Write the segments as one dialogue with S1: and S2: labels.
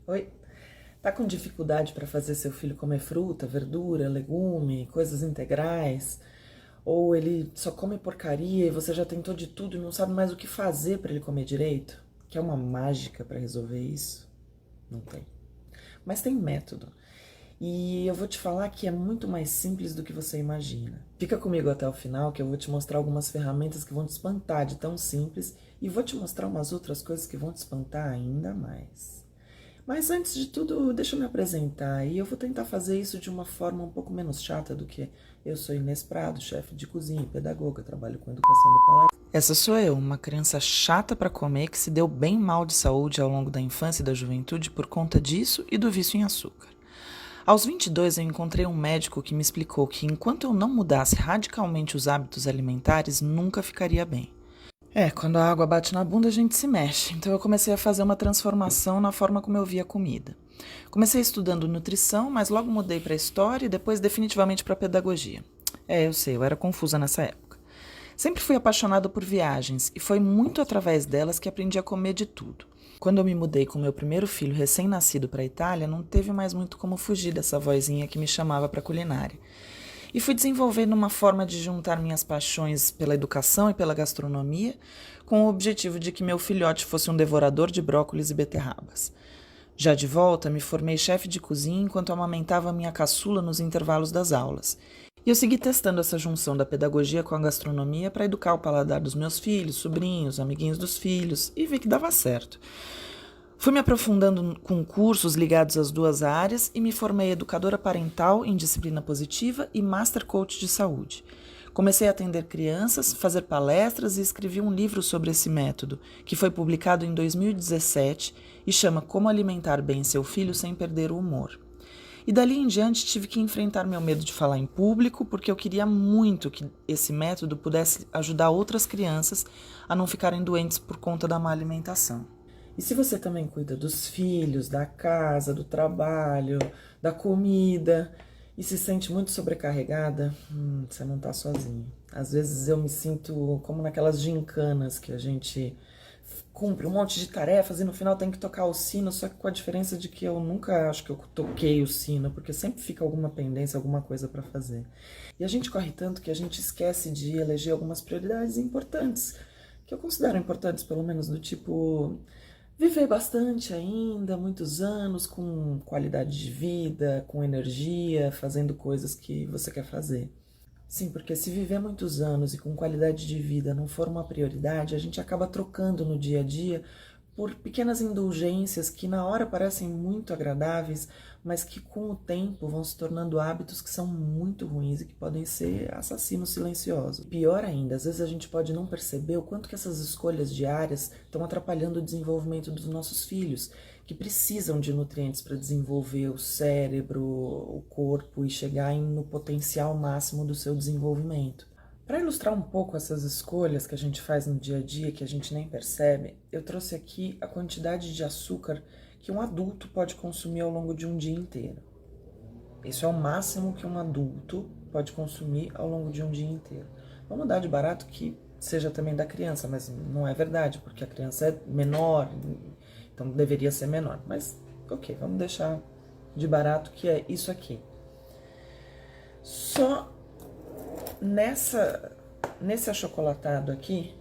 S1: Oi? Tá com dificuldade para fazer seu filho comer fruta, verdura, legume, coisas integrais? Ou ele só come porcaria e você já tentou de tudo e não sabe mais o que fazer para ele comer direito? Quer uma mágica para resolver isso? Não tem. Mas tem método. E eu vou te falar que é muito mais simples do que você imagina. Fica comigo até o final que eu vou te mostrar algumas ferramentas que vão te espantar de tão simples e vou te mostrar umas outras coisas que vão te espantar ainda mais. Mas antes de tudo, deixa eu me apresentar e eu vou tentar fazer isso de uma forma um pouco menos chata do que eu sou Inês Prado, chefe de cozinha e pedagoga, trabalho com educação do paladar. Essa sou eu, uma criança chata para comer que se deu bem mal de saúde ao longo da infância e da juventude por conta disso e do vício em açúcar. Aos 22, eu encontrei um médico que me explicou que enquanto eu não mudasse radicalmente os hábitos alimentares, nunca ficaria bem. Quando a água bate na bunda, a gente se mexe. Então eu comecei a fazer uma transformação na forma como eu via a comida. Comecei estudando nutrição, mas logo mudei para história e depois definitivamente para pedagogia. Eu sei, eu era confusa nessa época. Sempre fui apaixonada por viagens e foi muito através delas que aprendi a comer de tudo. Quando eu me mudei com meu primeiro filho recém-nascido para a Itália, não teve mais muito como fugir dessa vozinha que me chamava para a culinária. E fui desenvolvendo uma forma de juntar minhas paixões pela educação e pela gastronomia com o objetivo de que meu filhote fosse um devorador de brócolis e beterrabas. Já de volta, me formei chefe de cozinha enquanto amamentava minha caçula nos intervalos das aulas. E eu segui testando essa junção da pedagogia com a gastronomia para educar o paladar dos meus filhos, sobrinhos, amiguinhos dos filhos, e vi que dava certo. Fui me aprofundando com cursos ligados às duas áreas e me formei educadora parental em disciplina positiva e Master Coach de saúde. Comecei a atender crianças, fazer palestras e escrevi um livro sobre esse método, que foi publicado em 2017 e chama Como Alimentar Bem Seu Filho Sem Perder o Humor. E dali em diante tive que enfrentar meu medo de falar em público, porque eu queria muito que esse método pudesse ajudar outras crianças a não ficarem doentes por conta da má alimentação. E se você também cuida dos filhos, da casa, do trabalho, da comida e se sente muito sobrecarregada, você não está sozinho. Às vezes eu me sinto como naquelas gincanas que a gente cumpre um monte de tarefas e no final tem que tocar o sino, só que com a diferença de que eu nunca acho que eu toquei o sino, porque sempre fica alguma pendência, alguma coisa para fazer. E a gente corre tanto que a gente esquece de eleger algumas prioridades importantes, que eu considero importantes, pelo menos do tipo viver bastante ainda, muitos anos, com qualidade de vida, com energia, fazendo coisas que você quer fazer. Sim, porque se viver muitos anos e com qualidade de vida não for uma prioridade, a gente acaba trocando no dia a dia por pequenas indulgências que na hora parecem muito agradáveis, mas que com o tempo vão se tornando hábitos que são muito ruins e que podem ser assassinos silenciosos. Pior ainda, às vezes a gente pode não perceber o quanto que essas escolhas diárias estão atrapalhando o desenvolvimento dos nossos filhos, que precisam de nutrientes para desenvolver o cérebro, o corpo e chegar no potencial máximo do seu desenvolvimento. Para ilustrar um pouco essas escolhas que a gente faz no dia a dia, que a gente nem percebe, eu trouxe aqui a quantidade de açúcar que um adulto pode consumir ao longo de um dia inteiro. Isso é o máximo que um adulto pode consumir ao longo de um dia inteiro. Vamos dar de barato que seja também da criança, mas não é verdade, porque a criança é menor, então deveria ser menor. Mas, ok, vamos deixar de barato que é isso aqui. Só nesse achocolatado aqui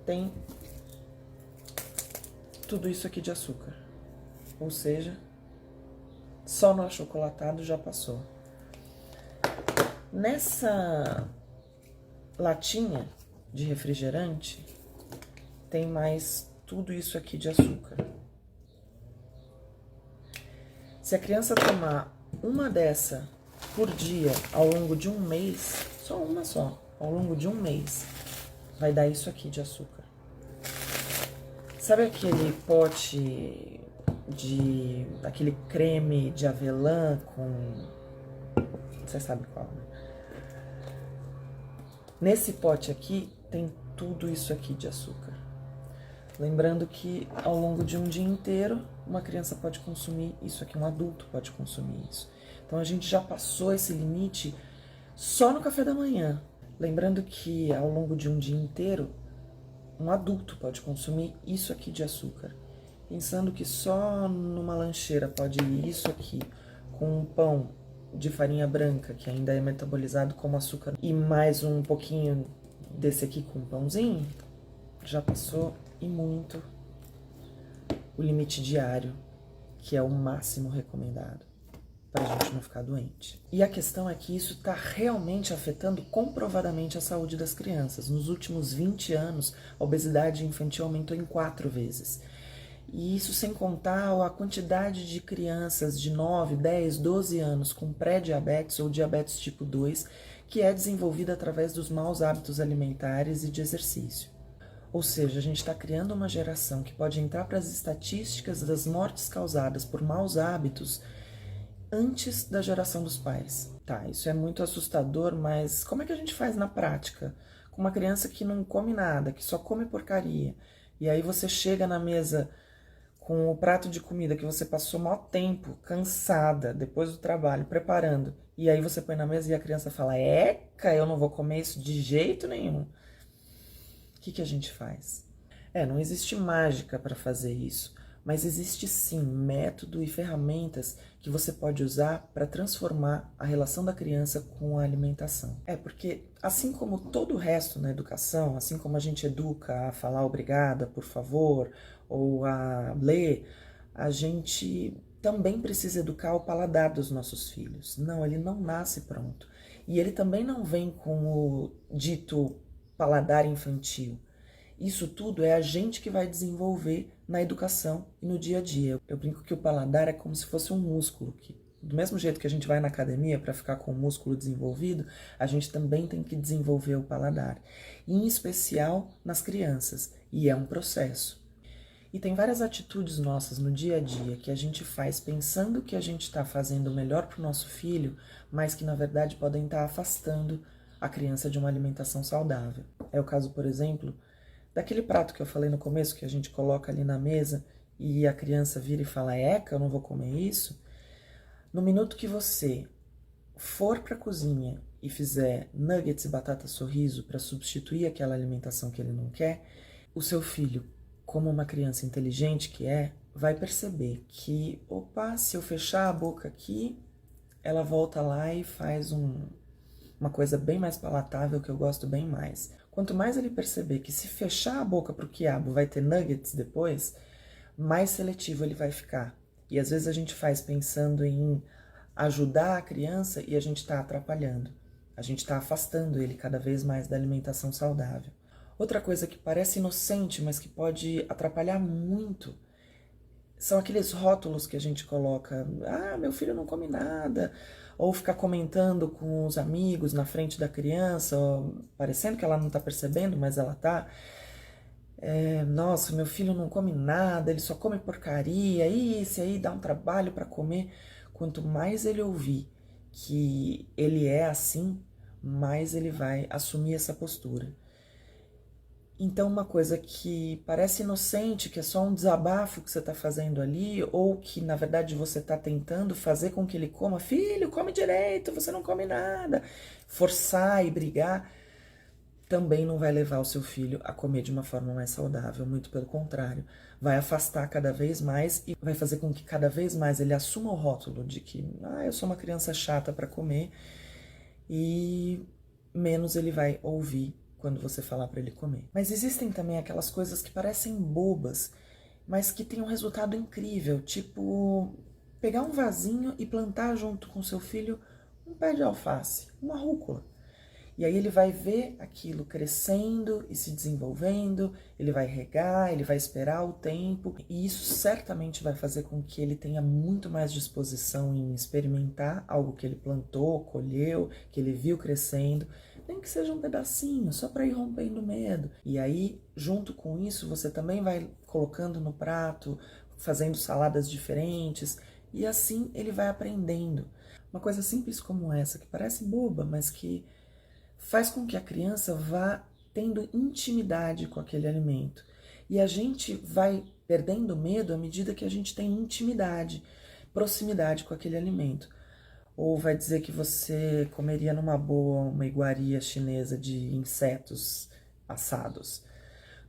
S1: tem tudo isso aqui de açúcar. Ou seja, só no achocolatado já passou. Nessa latinha de refrigerante tem mais tudo isso aqui de açúcar. Se a criança tomar uma dessa por dia ao longo de um mês, só uma só, ao longo de um mês, vai dar isso aqui de açúcar. Sabe aquele pote aquele creme de avelã com, você sabe qual, né? Nesse pote aqui tem tudo isso aqui de açúcar. Lembrando que ao longo de um dia inteiro, uma criança pode consumir isso aqui, um adulto pode consumir isso. Então a gente já passou esse limite só no café da manhã. Lembrando que ao longo de um dia inteiro, um adulto pode consumir isso aqui de açúcar. pensando que só numa lancheira pode ir isso aqui, com um pão de farinha branca, que ainda é metabolizado como açúcar, e mais um pouquinho desse aqui com pãozinho, já passou e muito o limite diário, que é o máximo recomendado para a gente não ficar doente. E a questão é que isso está realmente afetando comprovadamente a saúde das crianças. Nos últimos 20 anos, a obesidade infantil aumentou em 4 vezes. E isso sem contar a quantidade de crianças de 9, 10, 12 anos com pré-diabetes ou diabetes tipo 2, que é desenvolvida através dos maus hábitos alimentares e de exercício. Ou seja, a gente está criando uma geração que pode entrar para as estatísticas das mortes causadas por maus hábitos antes da geração dos pais. Tá, isso é muito assustador, mas como é que a gente faz na prática? Com uma criança que não come nada, que só come porcaria, e aí você chega na mesa com o prato de comida que você passou maior tempo, cansada, depois do trabalho, preparando, e aí você põe na mesa e a criança fala: Eca, eu não vou comer isso de jeito nenhum. O que a gente faz? Não existe mágica para fazer isso, mas existe sim método e ferramentas que você pode usar para transformar a relação da criança com a alimentação. Porque assim como todo o resto na educação, assim como a gente educa a falar obrigada, por favor, ou a ler, a gente também precisa educar o paladar dos nossos filhos. Não, ele não nasce pronto. E ele também não vem com o dito paladar infantil. Isso tudo é a gente que vai desenvolver na educação e no dia a dia. Eu brinco que o paladar é como se fosse um músculo, que do mesmo jeito que a gente vai na academia para ficar com o músculo desenvolvido, a gente também tem que desenvolver o paladar, em especial nas crianças, e é um processo. E tem várias atitudes nossas no dia a dia que a gente faz pensando que a gente está fazendo o melhor para o nosso filho, mas que na verdade podem estar afastando a criança de uma alimentação saudável. É o caso, por exemplo, daquele prato que eu falei no começo, que a gente coloca ali na mesa e a criança vira e fala: Eca, eu não vou comer isso. No minuto que você for para a cozinha e fizer nuggets e batata sorriso para substituir aquela alimentação que ele não quer, o seu filho, como uma criança inteligente que é, vai perceber que, opa, se eu fechar a boca aqui, ela volta lá e faz uma coisa bem mais palatável que eu gosto bem mais. Quanto mais ele perceber que se fechar a boca pro quiabo vai ter nuggets depois, mais seletivo ele vai ficar. E às vezes a gente faz pensando em ajudar a criança e a gente está atrapalhando. A gente está afastando ele cada vez mais da alimentação saudável. Outra coisa que parece inocente, mas que pode atrapalhar muito, são aqueles rótulos que a gente coloca: ah, meu filho não come nada, ou ficar comentando com os amigos na frente da criança, parecendo que ela não está percebendo, mas ela está. Nossa, meu filho não come nada, ele só come porcaria, e esse aí dá um trabalho para comer. Quanto mais ele ouvir que ele é assim, mais ele vai assumir essa postura. Então, uma coisa que parece inocente, que é só um desabafo que você está fazendo ali, ou que na verdade você está tentando fazer com que ele coma: filho, come direito, você não come nada, forçar e brigar, também não vai levar o seu filho a comer de uma forma mais saudável, muito pelo contrário, vai afastar cada vez mais e vai fazer com que cada vez mais ele assuma o rótulo de que eu sou uma criança chata para comer, e menos ele vai ouvir quando você falar para ele comer. Mas existem também aquelas coisas que parecem bobas, mas que têm um resultado incrível, tipo pegar um vasinho e plantar junto com seu filho um pé de alface, uma rúcula. E aí ele vai ver aquilo crescendo e se desenvolvendo, ele vai regar, ele vai esperar o tempo, e isso certamente vai fazer com que ele tenha muito mais disposição em experimentar algo que ele plantou, colheu, que ele viu crescendo, nem que seja um pedacinho, só para ir rompendo o medo. E aí, junto com isso, você também vai colocando no prato, fazendo saladas diferentes, e assim ele vai aprendendo. Uma coisa simples como essa, que parece boba, mas que faz com que a criança vá tendo intimidade com aquele alimento. E a gente vai perdendo medo à medida que a gente tem intimidade, proximidade com aquele alimento. Ou vai dizer que você comeria numa boa uma iguaria chinesa de insetos assados.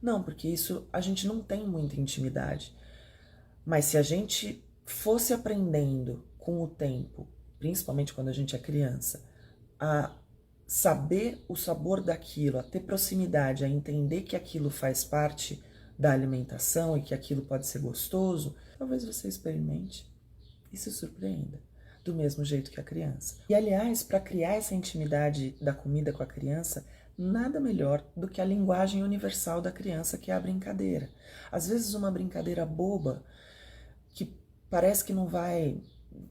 S1: Não, porque isso a gente não tem muita intimidade. Mas se a gente fosse aprendendo com o tempo, principalmente quando a gente é criança, a saber o sabor daquilo, a ter proximidade, a entender que aquilo faz parte da alimentação e que aquilo pode ser gostoso, talvez você experimente e se surpreenda, do mesmo jeito que a criança. E aliás, para criar essa intimidade da comida com a criança, nada melhor do que a linguagem universal da criança, que é a brincadeira. Às vezes uma brincadeira boba, que parece que não vai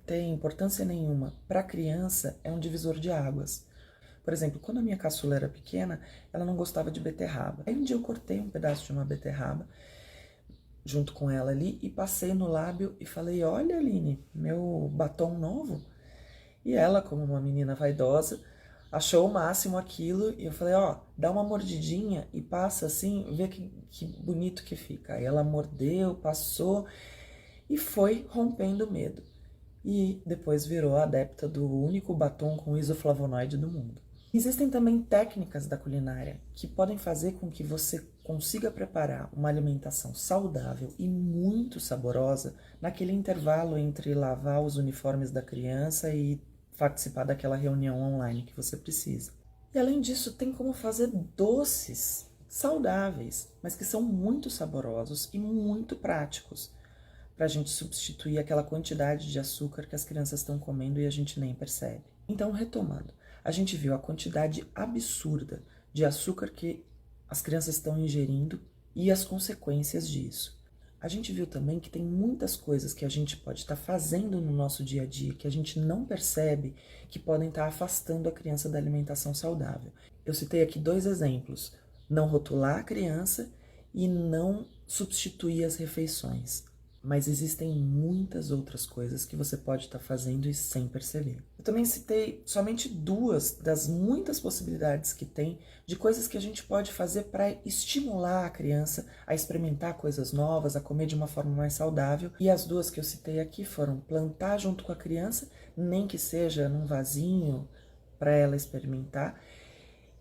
S1: ter importância nenhuma, para a criança é um divisor de águas. Por exemplo, quando a minha caçula era pequena, ela não gostava de beterraba. Aí um dia eu cortei um pedaço de uma beterraba junto com ela ali e passei no lábio e falei: olha, Aline, meu batom novo. E ela, como uma menina vaidosa, achou o máximo aquilo e eu falei: ó, dá uma mordidinha e passa assim, vê que bonito que fica. Aí ela mordeu, passou e foi rompendo o medo. E depois virou adepta do único batom com isoflavonoide do mundo. Existem também técnicas da culinária que podem fazer com que você consiga preparar uma alimentação saudável e muito saborosa naquele intervalo entre lavar os uniformes da criança e participar daquela reunião online que você precisa. E além disso, tem como fazer doces saudáveis, mas que são muito saborosos e muito práticos, para a gente substituir aquela quantidade de açúcar que as crianças estão comendo e a gente nem percebe. Então, retomando, a gente viu a quantidade absurda de açúcar que as crianças estão ingerindo e as consequências disso. A gente viu também que tem muitas coisas que a gente pode estar fazendo no nosso dia a dia que a gente não percebe, que podem estar afastando a criança da alimentação saudável. Eu citei aqui 2 exemplos: não rotular a criança e não substituir as refeições. Mas existem muitas outras coisas que você pode estar fazendo e sem perceber. Eu também citei somente 2 das muitas possibilidades que tem de coisas que a gente pode fazer para estimular a criança a experimentar coisas novas, a comer de uma forma mais saudável. E as 2 que eu citei aqui foram plantar junto com a criança, nem que seja num vasinho para ela experimentar,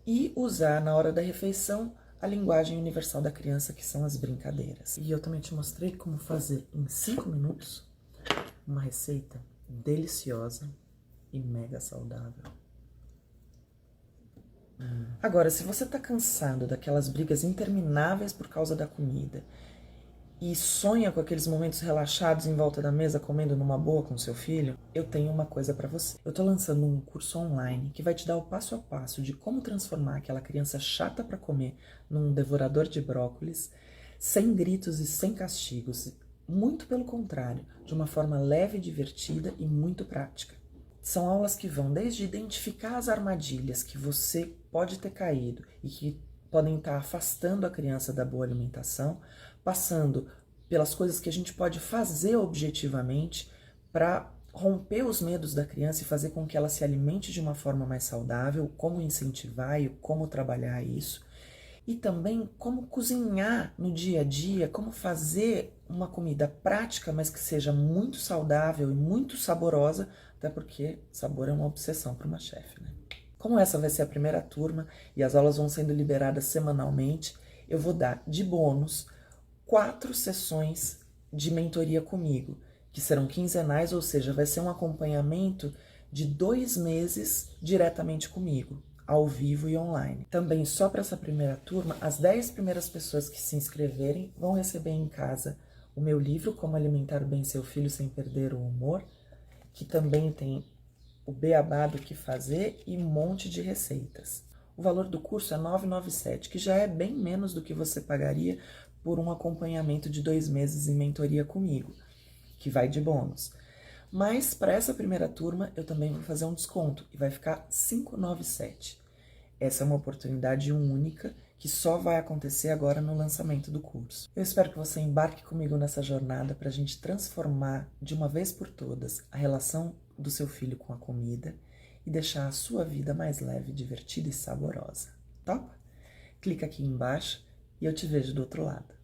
S1: e usar na hora da refeição a linguagem universal da criança, que são as brincadeiras. E eu também te mostrei como fazer em 5 minutos uma receita deliciosa e mega saudável. Agora, se você tá cansado daquelas brigas intermináveis por causa da comida e sonha com aqueles momentos relaxados em volta da mesa comendo numa boa com seu filho, eu tenho uma coisa para você. Eu tô lançando um curso online que vai te dar o passo a passo de como transformar aquela criança chata para comer num devorador de brócolis, sem gritos e sem castigos. Muito pelo contrário, de uma forma leve, divertida e muito prática. São aulas que vão desde identificar as armadilhas que você pode ter caído e que podem estar afastando a criança da boa alimentação, passando pelas coisas que a gente pode fazer objetivamente para romper os medos da criança e fazer com que ela se alimente de uma forma mais saudável, como incentivar e como trabalhar isso. E também como cozinhar no dia a dia, como fazer uma comida prática, mas que seja muito saudável e muito saborosa, até porque sabor é uma obsessão para uma chefe, né? Como essa vai ser a primeira turma e as aulas vão sendo liberadas semanalmente, eu vou dar de bônus 4 sessões de mentoria comigo, que serão quinzenais, ou seja, vai ser um acompanhamento de 2 meses diretamente comigo, ao vivo e online. Também só para essa primeira turma, as 10 primeiras pessoas que se inscreverem vão receber em casa o meu livro Como Alimentar Bem Seu Filho Sem Perder o Humor, que também tem o beabá do que fazer e um monte de receitas. O valor do curso é R$ 997, que já é bem menos do que você pagaria por um acompanhamento de 2 meses em mentoria comigo, que vai de bônus. Mas para essa primeira turma eu também vou fazer um desconto e vai ficar R$ 597. Essa é uma oportunidade única que só vai acontecer agora no lançamento do curso. Eu espero que você embarque comigo nessa jornada para a gente transformar de uma vez por todas a relação do seu filho com a comida e deixar a sua vida mais leve, divertida e saborosa. Top? Clica aqui embaixo e eu te vejo do outro lado.